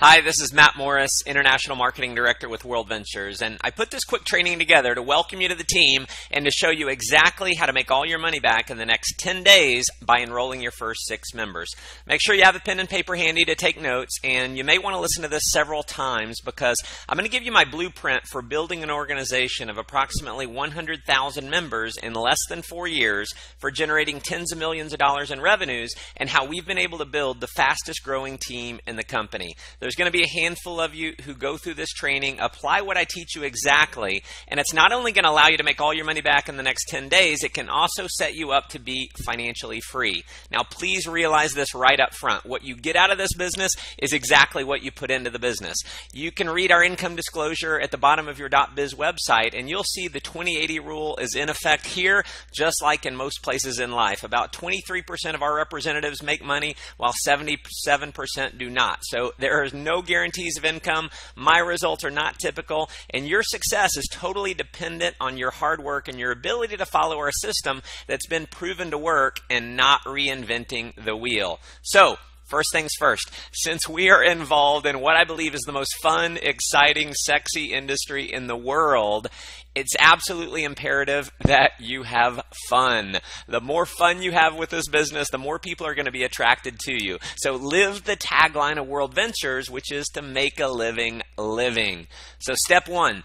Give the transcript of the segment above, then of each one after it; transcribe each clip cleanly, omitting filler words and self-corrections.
Hi, this is Matt Morris, International Marketing Director with World Ventures, and I put this quick training together to welcome you to the team and to show you exactly how to make all your money back in the next 10 days by enrolling your first 6 members. Make sure you have a pen and paper handy to take notes, and you may want to listen to this several times because I'm going to give you my blueprint for building an organization of approximately 100,000 members in less than 4 years for generating tens of millions of dollars in revenues and how we've been able to build the fastest growing team in the company. There's going to be a handful of you who go through this training, apply what I teach you exactly, and it's not only going to allow you to make all your money back in the next 10 days, it can also set you up to be financially free. Now, please realize this right up front. What you get out of this business is exactly what you put into the business. You can read our income disclosure at the bottom of your .biz website, and you'll see the 20/80 rule is in effect here, just like in most places in life. About 23% of our representatives make money, while 77% do not. So there is no guarantees of income. My results are not typical, and your success is totally dependent on your hard work and your ability to follow our system that's been proven to work and not reinventing the wheel. So, first things first, since we are involved in what I believe is the most fun, exciting, sexy industry in the world, it's absolutely imperative that you have fun. The more fun you have with this business, the more people are going to be attracted to you. So live the tagline of World Ventures, which is to make a living living. So step 1.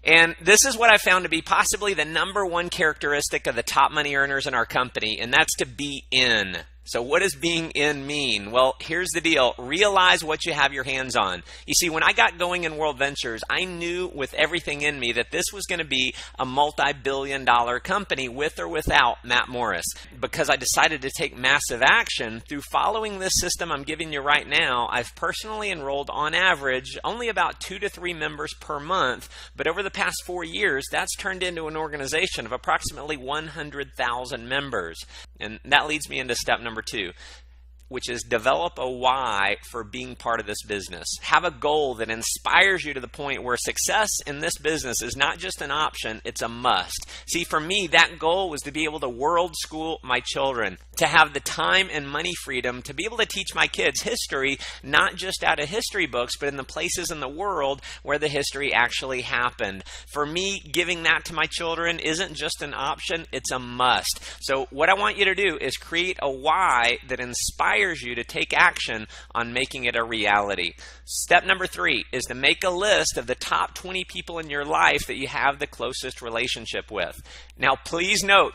And this is what I found to be possibly the #1 characteristic of the top money earners in our company, and that's to be in. So what does being in mean? Well, here's the deal. Realize what you have your hands on. You see, when I got going in World Ventures, I knew with everything in me that this was going to be a multi-billion-dollar company with or without Matt Morris. Because I decided to take massive action through following this system I'm giving you right now, I've personally enrolled on average only about 2 to 3 members per month. But over the past 4 years, that's turned into an organization of approximately 100,000 members. And that leads me into step number 2, which is develop a why for being part of this business. Have a goal that inspires you to the point where success in this business is not just an option, it's a must. See, for me, that goal was to be able to world school my children, to have the time and money freedom to be able to teach my kids history, not just out of history books, but in the places in the world where the history actually happened. For me, giving that to my children isn't just an option, it's a must. So what I want you to do is create a why that inspires you to take action on making it a reality. Step number 3 is to make a list of the top 20 people in your life that you have the closest relationship with. Now, please note,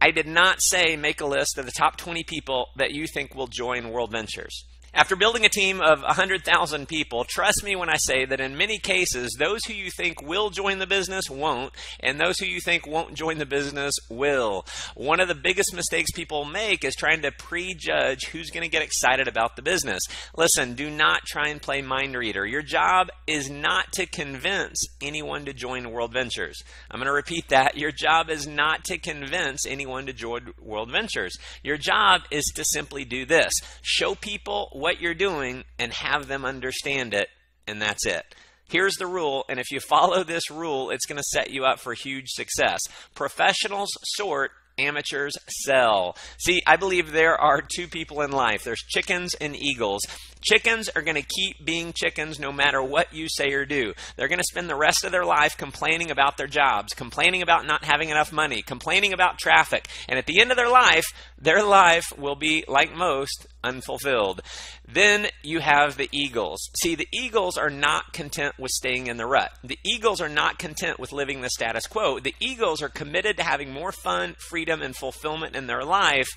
I did not say make a list of the top 20 people that you think will join World Ventures. After building a team of 100,000 people, trust me when I say that in many cases, those who you think will join the business won't, and those who you think won't join the business will. One of the biggest mistakes people make is trying to prejudge who's going to get excited about the business. Listen, do not try and play mind reader. Your job is not to convince anyone to join World Ventures. I'm going to repeat that. Your job is not to convince anyone to join World Ventures. Your job is to simply do this. Show people what you're doing and have them understand it, and that's it. Here's the rule, and if you follow this rule, it's going to set you up for huge success. Professionals sort, amateurs sell. See, I believe there are 2 people in life. There's chickens and eagles. Chickens are going to keep being chickens no matter what you say or do. They're going to spend the rest of their life complaining about their jobs, complaining about not having enough money, complaining about traffic. And at the end of their life will be, like most, unfulfilled. Then you have the eagles. See, the eagles are not content with staying in the rut. The eagles are not content with living the status quo. The eagles are committed to having more fun, freedom, and fulfillment in their life.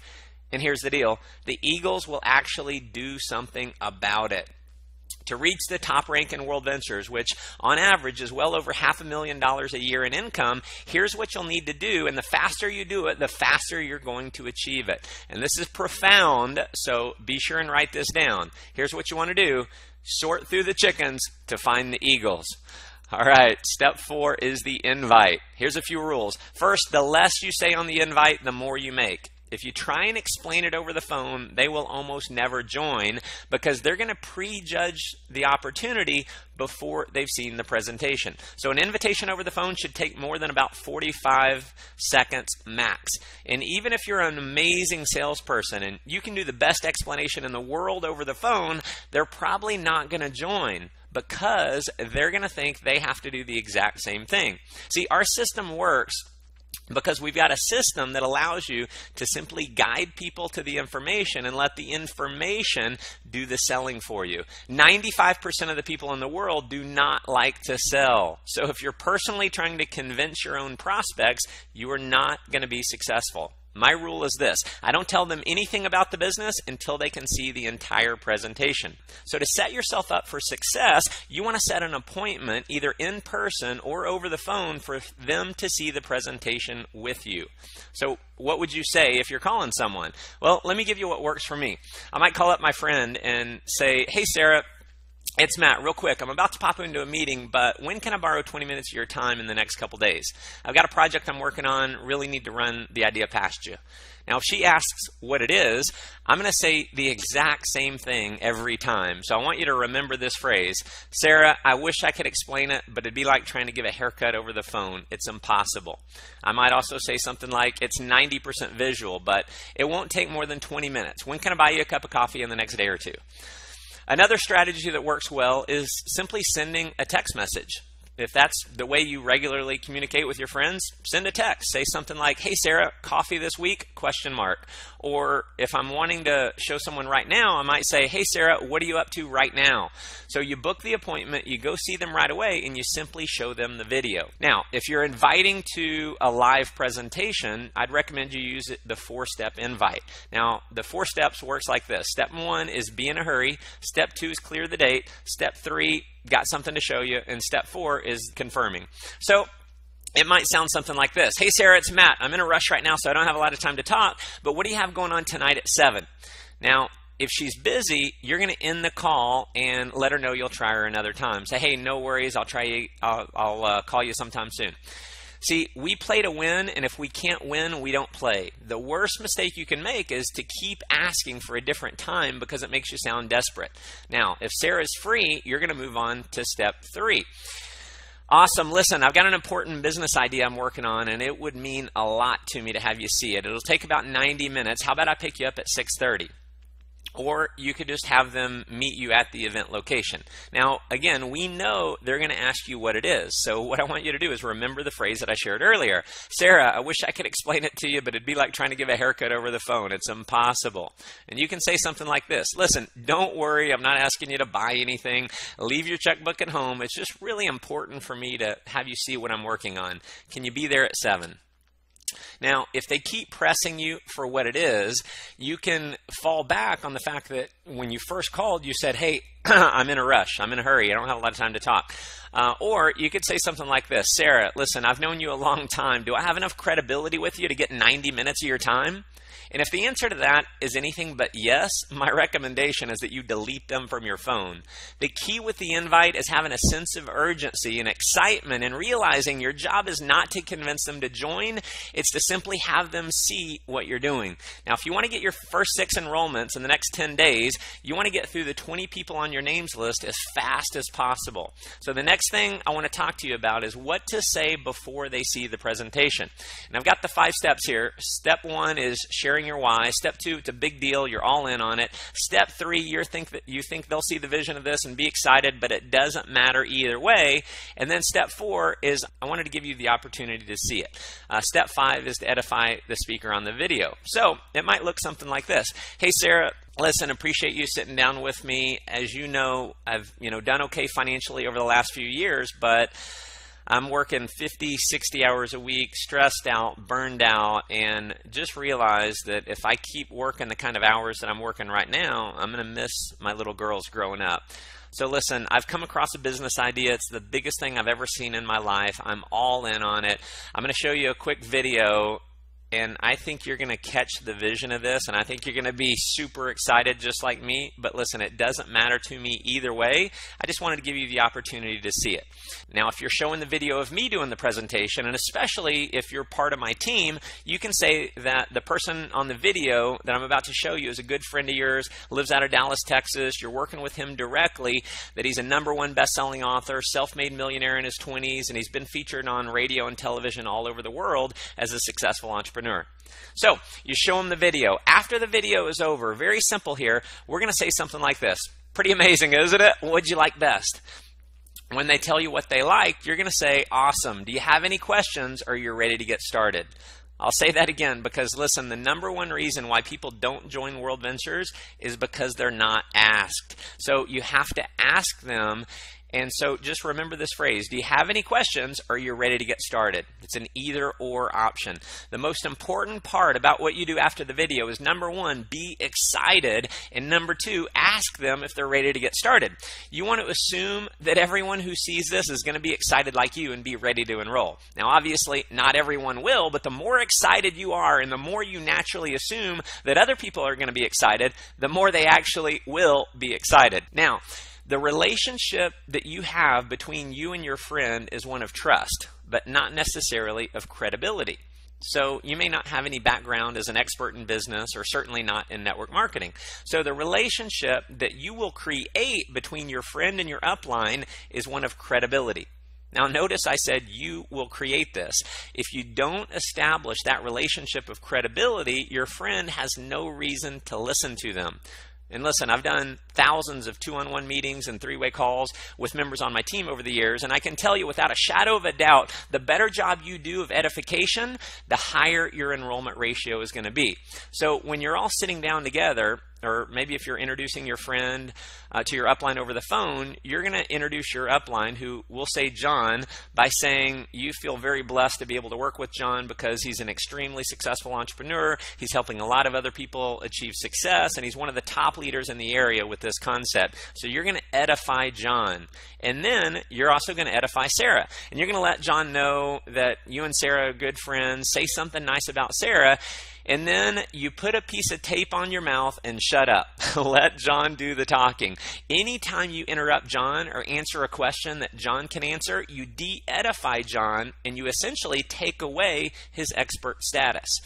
And here's the deal. The eagles will actually do something about it. To reach the top rank in World Ventures, which on average is well over $500,000 a year in income, here's what you'll need to do, and the faster you do it, the faster you're going to achieve it. And this is profound, so be sure and write this down. Here's what you want to do. Sort through the chickens to find the eagles. All right, step 4 is the invite. Here's a few rules. First, the less you say on the invite, the more you make. If you try and explain it over the phone, they will almost never join because they're going to prejudge the opportunity before they've seen the presentation. So an invitation over the phone should take more than about 45 seconds max. And even if you're an amazing salesperson and you can do the best explanation in the world over the phone, they're probably not going to join because they're going to think they have to do the exact same thing. See, our system works because we've got a system that allows you to simply guide people to the information and let the information do the selling for you. 95% of the people in the world do not like to sell. So if you're personally trying to convince your own prospects, you are not going to be successful. My rule is this: I don't tell them anything about the business until they can see the entire presentation. So to set yourself up for success, you want to set an appointment either in person or over the phone for them to see the presentation with you. So what would you say if you're calling someone? Well, let me give you what works for me. I might call up my friend and say, "Hey, Sarah, it's Matt. Real quick, I'm about to pop into a meeting, but when can I borrow 20 minutes of your time in the next couple days? I've got a project I'm working on, really need to run the idea past you." Now, if she asks what it is, I'm going to say the exact same thing every time. So I want you to remember this phrase: "Sarah, I wish I could explain it, but it'd be like trying to give a haircut over the phone. It's impossible." I might also say something like, "It's 90% visual, but it won't take more than 20 minutes. When can I buy you a cup of coffee in the next day or two?" Another strategy that works well is simply sending a text message. If that's the way you regularly communicate with your friends, send a text. Say something like, "Hey, Sarah, coffee this week? ? Or if I'm wanting to show someone right now, I might say, "Hey, Sarah, what are you up to right now?" So you book the appointment, you go see them right away, and you simply show them the video. Now, if you're inviting to a live presentation, I'd recommend you use the 4-step invite. Now, the 4 steps works like this. Step 1 is be in a hurry. Step 2 is clear the date. Step 3, got something to show you. And step 4 is confirming. So it might sound something like this: "Hey, Sarah, it's Matt. I'm in a rush right now, so I don't have a lot of time to talk, but what do you have going on tonight at 7? Now, if she's busy, you're going to end the call and let her know you'll try her another time. Say, "Hey, no worries. I'll call you sometime soon." See, we play to win, and if we can't win, we don't play. The worst mistake you can make is to keep asking for a different time because it makes you sound desperate. Now, if Sarah's free, you're going to move on to step 3. "Awesome. Listen, I've got an important business idea I'm working on, and it would mean a lot to me to have you see it. It'll take about 90 minutes. How about I pick you up at 6:30? Or you could just have them meet you at the event location. Now, again, we know they're going to ask you what it is. So what I want you to do is remember the phrase that I shared earlier. "Sarah, I wish I could explain it to you, but it'd be like trying to give a haircut over the phone. It's impossible." And you can say something like this: "Listen, don't worry. I'm not asking you to buy anything. Leave your checkbook at home. It's just really important for me to have you see what I'm working on. Can you be there at 7? Now, if they keep pressing you for what it is, you can fall back on the fact that when you first called, you said, "Hey, I'm in a rush. I'm in a hurry. I don't have a lot of time to talk." Or you could say something like this: "Sarah, listen, I've known you a long time. Do I have enough credibility with you to get 90 minutes of your time?" And if the answer to that is anything but yes, my recommendation is that you delete them from your phone. The key with the invite is having a sense of urgency and excitement and realizing your job is not to convince them to join, it's to simply have them see what you're doing. Now, if you want to get your first 6 enrollments in the next 10 days, you want to get through the 20 people on your names list as fast as possible. So the next thing I want to talk to you about is what to say before they see the presentation. And I've got the 5 steps here. Step 1 is sharing your why. Step 2, it's a big deal. You're all in on it. Step 3, you think they'll see the vision of this and be excited, but it doesn't matter either way. And then step 4 is I wanted to give you the opportunity to see it. Step 5 is to edify the speaker on the video. So it might look something like this. "Hey, Sarah, listen, appreciate you sitting down with me. As you know, I've done okay financially over the last few years, but I'm working 50, 60 hours a week, stressed out, burned out, and just realized that if I keep working the kind of hours that I'm working right now, I'm going to miss my little girls growing up. So listen, I've come across a business idea. It's the biggest thing I've ever seen in my life. I'm all in on it. I'm going to show you a quick video And I think you're going to catch the vision of this, and I think you're going to be super excited just like me. But listen, it doesn't matter to me either way. I just wanted to give you the opportunity to see it. Now, if you're showing the video of me doing the presentation, and especially if you're part of my team, you can say that the person on the video that I'm about to show you is a good friend of yours, lives out of Dallas, Texas. You're working with him directly, that he's a #1 best-selling author, self-made millionaire in his 20s, and he's been featured on radio and television all over the world as a successful entrepreneur. So you show them the video. After the video is over, very simple here, we're going to say something like this. Pretty amazing, isn't it? What'd you like best? When they tell you what they liked, you're going to say, awesome. Do you have any questions, or you're ready to get started? I'll say that again because, listen, the #1 reason why people don't join World Ventures is because they're not asked. So you have to ask them. And so just remember this phrase, do you have any questions, or you're ready to get started? It's an either or option. The most important part about what you do after the video is #1, be excited, and #2, ask them if they're ready to get started. You want to assume that everyone who sees this is going to be excited like you and be ready to enroll. Now, obviously, not everyone will, but the more excited you are and the more you naturally assume that other people are going to be excited, the more they actually will be excited. Now, the relationship that you have between you and your friend is one of trust, but not necessarily of credibility. So you may not have any background as an expert in business, or certainly not in network marketing. So the relationship that you will create between your friend and your upline is one of credibility. Now notice I said you will create this. If you don't establish that relationship of credibility, your friend has no reason to listen to them. And listen, I've done thousands of 2-on-1 meetings and 3-way calls with members on my team over the years, and I can tell you without a shadow of a doubt, the better job you do of edification, the higher your enrollment ratio is going to be. So when you're all sitting down together, or maybe if you're introducing your friend to your upline over the phone, you're going to introduce your upline, who will say John, by saying you feel very blessed to be able to work with John because he's an extremely successful entrepreneur. He's helping a lot of other people achieve success, and he's one of the top leaders in the area with this concept. So you're going to edify John. And then you're also going to edify Sarah. And you're going to let John know that you and Sarah are good friends. Say something nice about Sarah. And then you put a piece of tape on your mouth and shut up. Let John do the talking. Anytime you interrupt John or answer a question that John can answer, you de-edify John, and you essentially take away his expert status.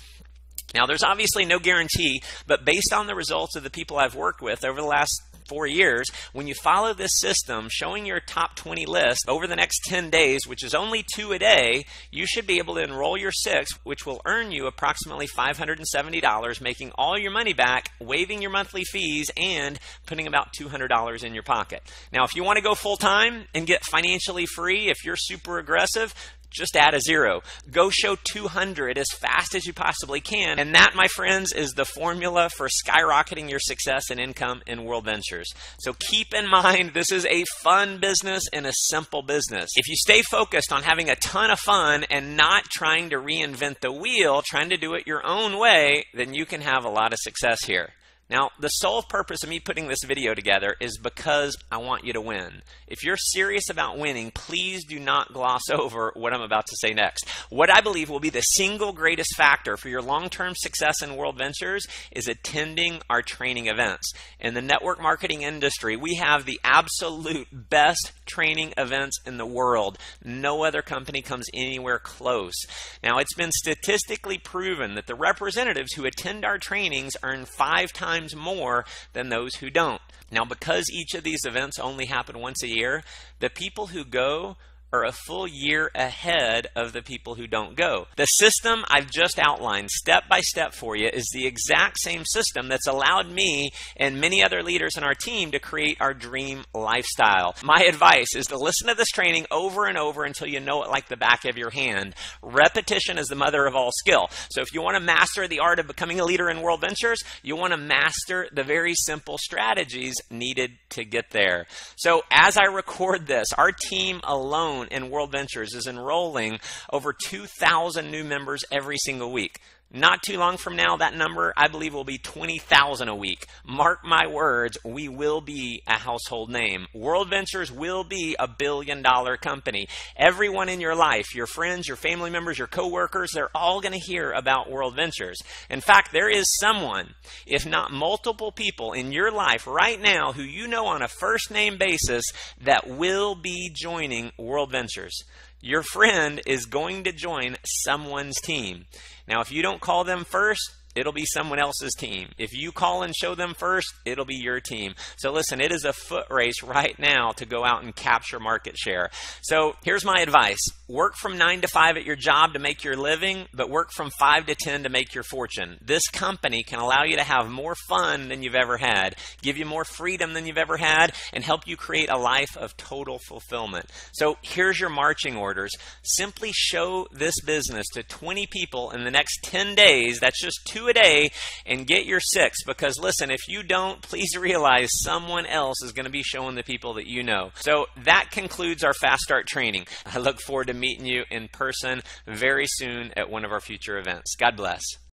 Now, there's obviously no guarantee, but based on the results of the people I've worked with over the last 4 years, when you follow this system, showing your top 20 list over the next 10 days, which is only 2 a day, you should be able to enroll your 6th, which will earn you approximately $570, making all your money back, waiving your monthly fees, and putting about $200 in your pocket. Now, if you want to go full-time and get financially free, if you're super aggressive, just add a 0. Go show 200 as fast as you possibly can. And that, my friends, is the formula for skyrocketing your success and income in World Ventures. So keep in mind, this is a fun business and a simple business. If you stay focused on having a ton of fun and not trying to reinvent the wheel, trying to do it your own way, then you can have a lot of success here. Now, the sole purpose of me putting this video together is because I want you to win. If you're serious about winning, please do not gloss over what I'm about to say next. What I believe will be the single greatest factor for your long-term success in World Ventures is attending our training events. In the network marketing industry, we have the absolute best training events in the world. No other company comes anywhere close. Now, it's been statistically proven that the representatives who attend our trainings earn 5 times more than those who don't. Now, because each of these events only happen once a year, the people who go are a full year ahead of the people who don't go. The system I've just outlined step by step for you is the exact same system that's allowed me and many other leaders in our team to create our dream lifestyle. My advice is to listen to this training over and over until you know it like the back of your hand. Repetition is the mother of all skill. So if you want to master the art of becoming a leader in World Ventures, you want to master the very simple strategies needed to get there. So as I record this, our team alone in World Ventures is enrolling over 2,000 new members every single week. Not too long from now, that number, I believe, will be 20,000 a week. Mark my words, we will be a household name. World Ventures will be a billion-dollar company. Everyone in your life, your friends, your family members, your coworkers, they're all going to hear about World Ventures. In fact, there is someone, if not multiple people in your life right now who you know on a first-name basis that will be joining World Ventures. Your friend is going to join someone's team. Now, if you don't call them first, it'll be someone else's team. If you call and show them first, it'll be your team. So listen, it is a foot race right now to go out and capture market share. So here's my advice. Work from 9 to 5 at your job to make your living, but work from 5 to 10 to make your fortune. This company can allow you to have more fun than you've ever had, give you more freedom than you've ever had, and help you create a life of total fulfillment. So here's your marching orders. Simply show this business to 20 people in the next 10 days. That's just 2 a day, and get your 6, because listen, if you don't, please realize someone else is going to be showing the people that you know. So that concludes our Fast Start training. I look forward to meeting you in person very soon at one of our future events. God bless.